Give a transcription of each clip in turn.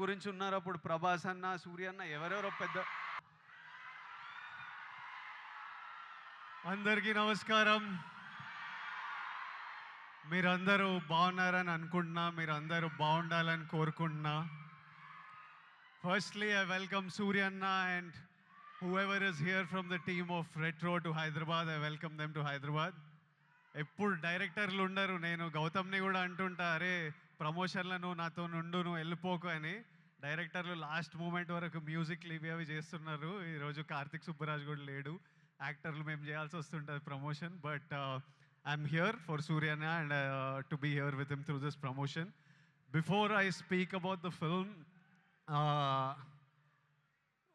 గురించి ఉన్నారు. అప్పుడు ప్రభాస్ అన్న, సూర్య అన్న ఎవరెవరో పెద్ద. అందరికీ నమస్కారం. మీరందరూ బాగున్నారని అనుకుంటున్నా, మీరందరూ బాగుండాలని కోరుకుంటున్నా. Firstly, I welcome Surya Anna and whoever is here from the team of Retro to Hyderabad. I welcome them to Hyderabad. ఎప్పుడు డైరెక్టర్లు ఉండరు. నేను గౌతమ్ని కూడా అంటుంటా, అరే ప్రమోషన్లో నువ్వు నాతో నుండు, నువ్వు వెళ్ళిపోకు అని. డైరెక్టర్లు లాస్ట్ మూమెంట్ వరకు మ్యూజిక్లు ఇవి అవి చేస్తున్నారు. ఈరోజు కార్తిక్ సుబ్బరాజ్ కూడా లేడు. యాక్టర్లు మేము చేయాల్సి వస్తుంటుంది promotion. But I'm here for Suryanna and to be here with him through this promotion. Before I speak about the film,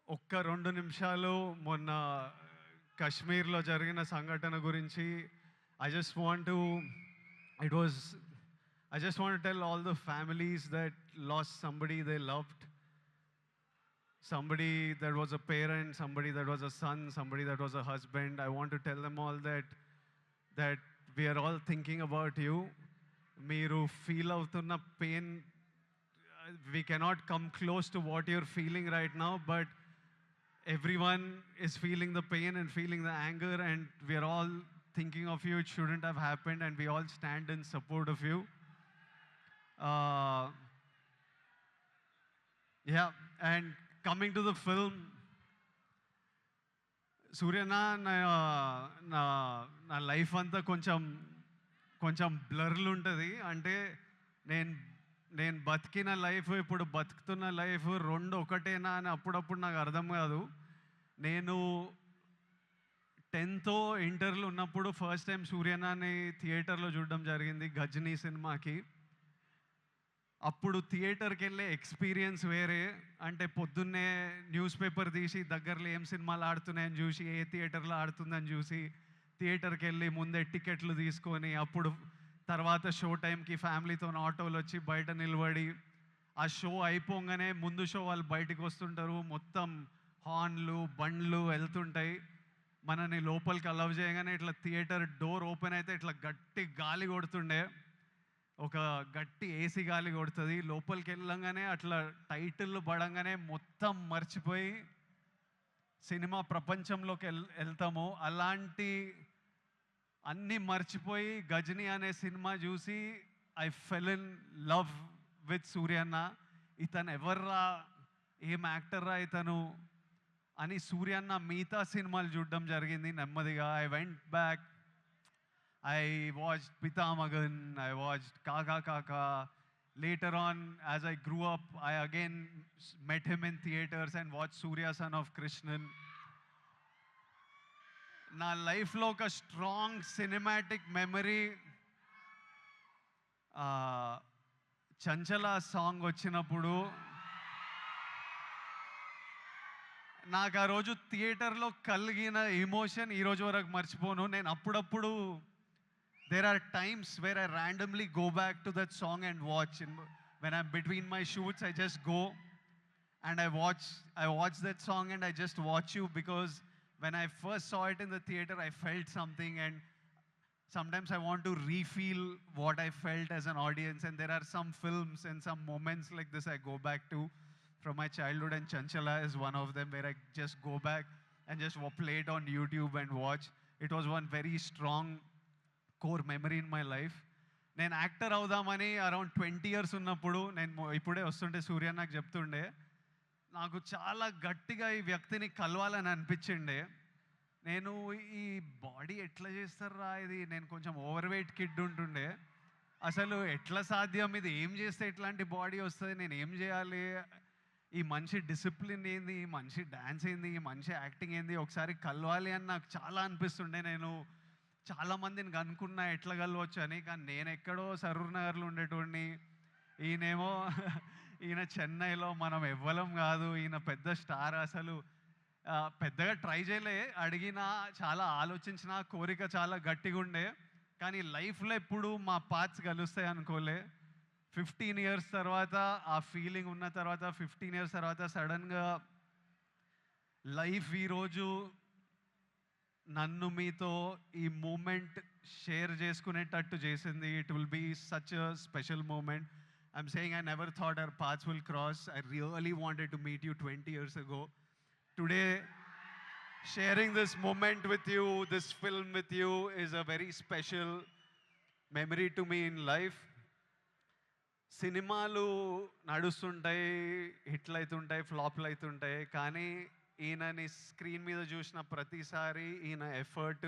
ఒక్క 2 నిమిషాలు మొన్న కశ్మీర్లో జరిగిన సంఘటన గురించి I just want to tell all the families that lost somebody they loved, somebody that was a parent, somebody that was a son, somebody that was a husband. I want to tell them all that we are all thinking about you. Meeru feel avtunna pain, we cannot come close to what you're feeling right now, but everyone is feeling the pain and feeling the anger, and we are all thinking of you. It shouldn't have happened, and we all stand in support of you. Yeah, and coming to the film, Suryana na life anta కొంచెం బ్లర్లు ఉంటుంది. అంటే నేను బతికిన life, ఇప్పుడు బతుకుతున్న life రెండు ఒకటేనా అని అప్పుడప్పుడు నాకు అర్థం కాదు. నేను 10th ఇంటర్లో ఉన్నప్పుడు ఫస్ట్ టైం సూర్యనాని థియేటర్లో చూడడం జరిగింది, గజనీ సినిమాకి. అప్పుడు థియేటర్కి వెళ్ళే ఎక్స్పీరియన్స్ వేరే. అంటే పొద్దున్నే న్యూస్ పేపర్ తీసి దగ్గరలో ఏం సినిమాలు ఆడుతున్నాయని చూసి, ఏ థియేటర్లో ఆడుతుందని చూసి థియేటర్కి వెళ్ళి ముందే టికెట్లు తీసుకొని, అప్పుడు తర్వాత షో టైంకి ఫ్యామిలీతో ఆటోలు వచ్చి బయట నిలబడి, ఆ షో అయిపోగానే ముందు షో వాళ్ళు బయటకు వస్తుంటారు, మొత్తం హార్న్లు బండ్లు వెళ్తుంటాయి. మనని లోపలికి అలవ్ చేయగానే ఇట్లా థియేటర్ డోర్ ఓపెన్ అయితే ఇట్లా గట్టి గాలి కొడుతుండే, ఒక గట్టి ఏసీ గాలి కొడుతుంది. లోపలికి వెళ్ళంగానే అట్లా టైటిల్ పడంగానే మొత్తం మర్చిపోయి సినిమా ప్రపంచంలోకి వెళ్తాము. అలాంటి అన్నీ మర్చిపోయి గజనీ అనే సినిమా చూసి I fell in love with Suryanna. ఇతను ఎవర్రా, ఏం యాక్టర్రా ఇతను అని సూర్యన్న మిగతా సినిమాలు చూడడం జరిగింది నెమ్మదిగా. I went back, I watched Pithamagan, I watched Kaakha Kaakha. Later on, as I grew up, I again met him in theaters and watched Surya Son of Krishnan. నా లైఫ్లో ఒక స్ట్రాంగ్ సినిమాటిక్ మెమరీ, చంచల సాంగ్ వచ్చినప్పుడు నాకు ఆ రోజు థియేటర్లో కలిగిన ఎమోషన్ ఈరోజు వరకు మర్చిపోను. నేను అప్పుడప్పుడు there are times where I randomly go back to that song and watch. When I'm between my shoots, I just go and I watch that song and I just watch you, because when I first saw it in the theater, I felt something, and sometimes I want to refeel what I felt as an audience. And there are some films and some moments like this I go back to from my childhood, and Chanchala is one of them, where I just go back and just play it on YouTube and watch. It was one very strong core memory in my life. నేను actor అవుదామని around 20 years ఉన్నప్పుడు, నేను ఇప్పుడే వస్తుంటే సూర్య నాకు చెప్తుండే, నాకు చాలా గట్టిగా ఈ వ్యక్తిని కలవాలని అనిపించిండే. నేను ఈ బాడీ ఎట్లా చేస్తారా ఇది, నేను కొంచెం ఓవర్ వెయిట్ కిడ్ ఉంటుండే, అసలు ఎట్లా సాధ్యం, ఇది ఏం చేస్తే ఇట్లాంటి బాడీ వస్తుంది, నేను ఏం చేయాలి, ఈ మనిషి డిసిప్లిన్ ఏంది, ఈ మనిషి డ్యాన్స్ ఏంది, ఈ మనిషి యాక్టింగ్ ఏంది, ఒకసారి కలవాలి అని నాకు చాలా అనిపిస్తుండే. నేను చాలామందిని కనుక్కున్నా ఎట్లా కలవచ్చు అని, కానీ నేను ఎక్కడో సరూర్ నగర్లో ఉండేటోడిని, ఈయన చెన్నైలో, మనం ఎవ్వలం కాదు, ఈయన పెద్ద స్టార్. అసలు పెద్దగా ట్రై చేయలే, అడిగినా చాలా ఆలోచించిన, కోరిక చాలా గట్టిగా ఉండే, కానీ లైఫ్లో ఎప్పుడు మా పాత్స్ కలుస్తాయి అనుకోలే. 15 years తర్వాత ఆ ఫీలింగ్ ఉన్న తర్వాత, 15 years తర్వాత సడన్గా లైఫ్ ఈరోజు నన్ను మీతో ఈ మూమెంట్ షేర్ చేసుకునేటట్టు చేసింది. It will be such a special moment. I'm saying I never thought our paths will cross. I really wanted to meet you 20 years ago. Today, sharing this moment with you, this film with you, is a very special memory to me in life. సినిమాలు నడుస్తుంటాయి, హిట్లు అవుతుంటాయి, ఫ్లాప్లు అవుతుంటాయి. కానీ ఈయనని screen మీద చూసిన ప్రతిసారి ఈయన ఎఫర్ట్,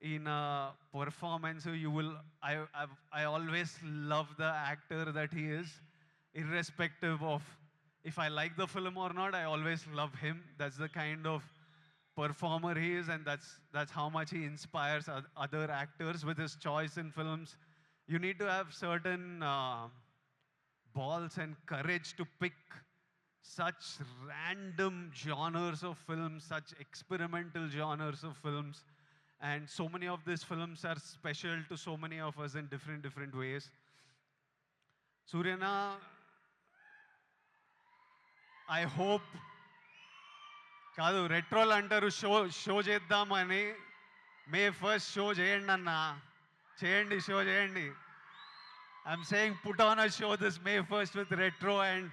ఈయన performance, I always love the actor that he is, irrespective of if I like the film or not. I always love him. That's the kind of performer he is, and that's how much he inspires other actors with his choice in films. You need to have certain balls and courage to pick such random genres of films, such experimental genres of films. And so many of these films are special to so many of us in different ways. Suryana, I hope కాదు రెట్రోల్ అంటారు show చేద్దామని. మే 1st show చేయండి అన్న, చేయండి, show చేయండి. I'm saying put on a show this May 1st with retro, and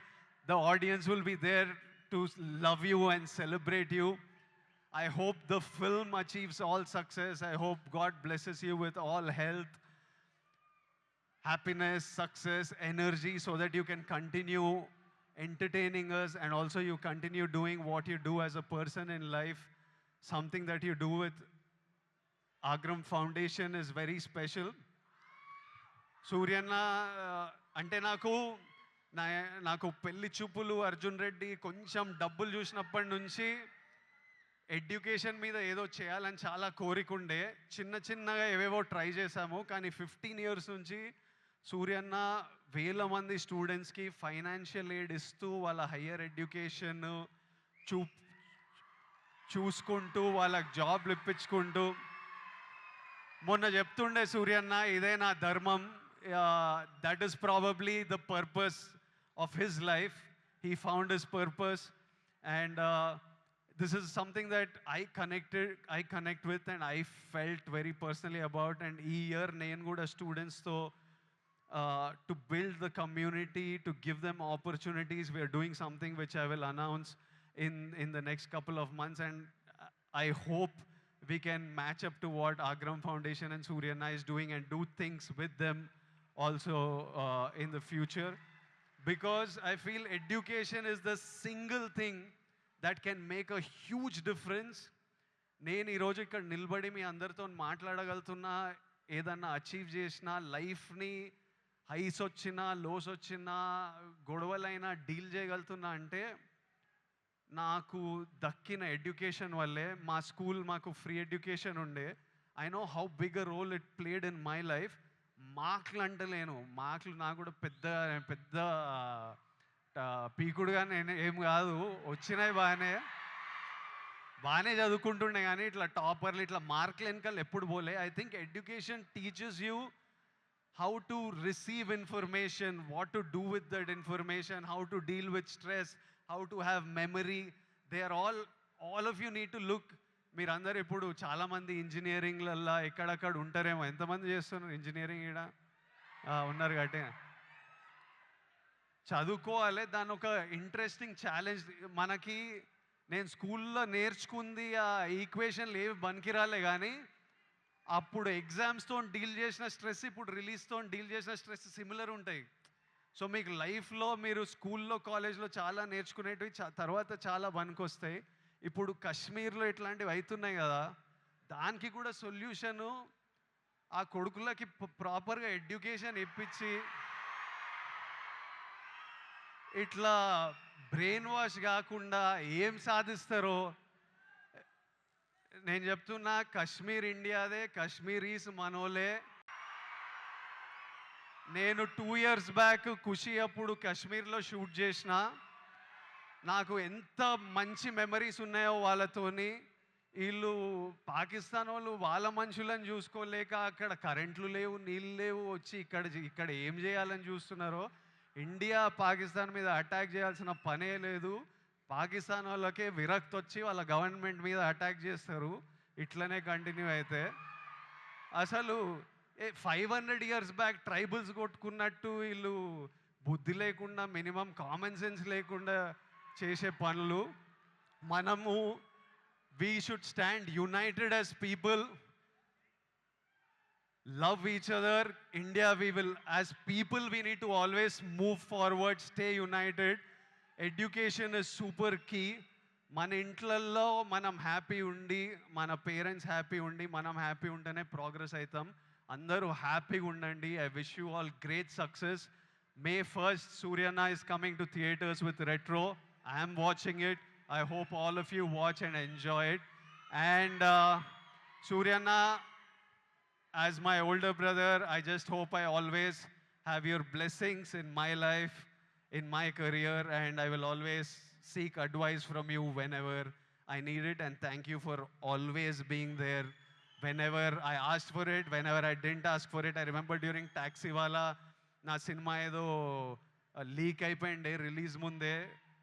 the audience will be there to love you and celebrate you. I hope the film achieves all success. I hope God blesses you with all health, happiness, success, energy, so that you can continue entertaining us, and also you continue doing what you do as a person in life. Something that you do with Agram Foundation is very special. సూర్యన్న అంటే నాకు పెళ్లి చూపులు, అర్జున్ రెడ్డి, కొంచెం డబ్బులు చూసినప్పటి నుంచి education మీద ఏదో చేయాలని చాలా కోరికుండే. చిన్నగా ఏవేవో ట్రై చేశాము. కానీ 15 years నుంచి సూర్యన్న వేల మంది స్టూడెంట్స్కి ఫైనాన్షియల్ ఎయిడ్ ఇస్తూ, వాళ్ళ హయ్యర్ ఎడ్యుకేషన్ చూసుకుంటూ, వాళ్ళకి జాబ్లు ఇప్పించుకుంటూ, మొన్న చెప్తుండే సూర్యన్న, ఇదే నా ధర్మం. That is probably the purpose of his life. He found his purpose, and this is something that I connect with, and I felt very personally about. And ee year nenu kuda students tho to build the community, to give them opportunities, we are doing something which I will announce in the next couple of months, and I hope we can match up to what Agram Foundation and Suryana is doing, and do things with them also in the future, because I feel education is the single thing that can make a huge difference. నేను ఈరోజు ఇక్కడ నిలబడి మీ అందరితో మాట్లాడగలుగుతున్నా, ఏదన్నా achieve చేసినా, లైఫ్ని highs వచ్చినా, lows వచ్చినా, గొడవలైనా డీల్ చేయగలుగుతున్నా అంటే నాకు దక్కిన ఎడ్యుకేషన్ వల్లే. మా స్కూల్ మాకు ఫ్రీ ఎడ్యుకేషన్ ఉండే. I know how big a role it played in my life. మార్కులు అంటలేను, మార్కులు నాకు కూడా పెద్ద పీకుడుగా నేను ఏం కాదు, వచ్చినాయి బాగానే చదువుకుంటుండే. కానీ ఇట్లా టాపర్లు, ఇట్లా మార్కులు వెనకాల ఎప్పుడు పోలే. I think education teaches you how to receive information, what to do with that information, how to deal with stress, how to have memory. They are all of you need to look. మీరందరూ ఇప్పుడు చాలామంది ఇంజనీరింగ్లల్లో ఎక్కడక్కడ ఉంటారేమో. ఎంతమంది చేస్తున్నారు engineering? ఇక్కడ ఉన్నారు కాబట్టి చదువుకోవాలి. దాని ఒక ఇంట్రెస్టింగ్ ఛాలెంజ్ మనకి. నేను స్కూల్లో నేర్చుకుంది ఆ ఈక్వేషన్లు ఏవి పనికిరాలే, కానీ అప్పుడు ఎగ్జామ్స్తో డీల్ చేసిన స్ట్రెస్, ఇప్పుడు రిలీజ్తో డీల్ చేసిన స్ట్రెస్ సిమిలర్ ఉంటాయి. సో మీకు లైఫ్లో మీరు స్కూల్లో, కాలేజ్లో చాలా నేర్చుకునేటివి తర్వాత చాలా పనికొస్తాయి. ఇప్పుడు కాశ్మీర్లో ఇట్లాంటివి అవుతున్నాయి కదా, దానికి కూడా సొల్యూషను ఆ కొడుకులకి ప్రాపర్గా ఎడ్యుకేషన్ ఇప్పించి, ఇట్లా బ్రెయిన్ వాష్ కాకుండా ఏం సాధిస్తారో నేను చెప్తున్నా. కాశ్మీర్ ఇండియాదే, కాశ్మీరీస్ మనోలే. నేను 2 years బ్యాక్ ఖుషి అప్పుడు కాశ్మీర్లో షూట్ చేసిన. నాకు ఎంత మంచి మెమరీస్ ఉన్నాయో వాళ్ళతోని. వీళ్ళు పాకిస్తాన్ వాళ్ళు వాళ్ళ మనుషులను చూసుకోలేక, అక్కడ కరెంట్లు లేవు, నీళ్ళు లేవు, వచ్చి ఇక్కడ ఏం చేయాలని చూస్తున్నారో. ఇండియా పాకిస్తాన్ మీద అటాక్ చేయాల్సిన పనే లేదు. పాకిస్తాన్ వాళ్ళకే విరక్తి వచ్చి వాళ్ళ గవర్నమెంట్ మీద అటాక్ చేస్తారు. ఇట్లనే కంటిన్యూ అయితే అసలు 500 ఇయర్స్ బ్యాక్ ట్రైబల్స్ కొట్టుకున్నట్టు వీళ్ళు బుద్ధి లేకుండా మినిమం కామన్ సెన్స్ లేకుండా చేసే పనులు. మనము we should stand United as people, love each other. India, we will, as people, we need to always move forward, stay united. Education is super key. మన ఇంట్లల్లో మనం happy ఉండి, మన పేరెంట్స్ హ్యాపీ ఉండి, మనం హ్యాపీ ఉంటేనే ప్రోగ్రెస్ అవుతాం. అందరూ హ్యాపీగా ఉండండి. I wish you all great success. May 1st, Suryana is coming to theaters with Retro. I am watching it. I hope all of you watch and enjoy it. And Suryana, as my older brother, I just hope I always have your blessings in my life, in my career, and I will always seek advice from you whenever I need it. And thank you for always being there whenever I asked for it, whenever I didn't ask for it. I remember during Taxiwala, నా cinema ఏదో leak అయిపోయింది release ముందే.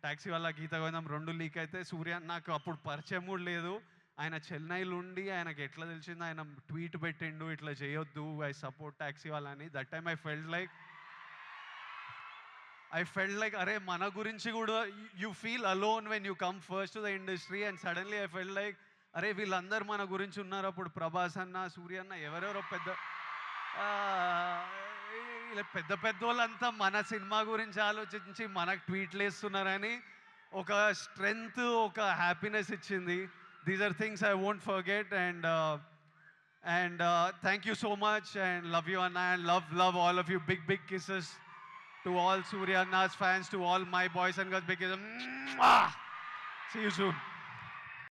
టాక్సీవాలా, గీత గోవిందం 2 leak అయితే సూర్య నాకు అప్పుడు పరిచయం కూడా లేదు. ఆయన చెన్నైలో ఉండి ఆయనకి ఎట్లా తెలిసింది, ఆయన ట్వీట్ పెట్టిండు ఇట్లా చేయొద్దు, ఐ సపోర్ట్ టాక్సీవాలా అని. That time I felt like అరే మన గురించి కూడా you feel alone when you come first to the industry. And suddenly I felt like అరే వీళ్ళందరూ మన గురించి ఉన్నారు. అప్పుడు ప్రభాస్ అన్న, సూర్య అన్న, ఎవరెవరో పెద్ద వాళ్ళంతా మన సినిమా గురించి ఆలోచించి మనకు ట్వీట్లు వేస్తున్నారని ఒక స్ట్రెంగ్త్, ఒక హ్యాపీనెస్ ఇచ్చింది. These are things I won't forget. And thank you so much and love you అన్న, and love all of you. Big kisses to all Surya Anna's fans, to all my boys and girls. Big kisses. See you soon.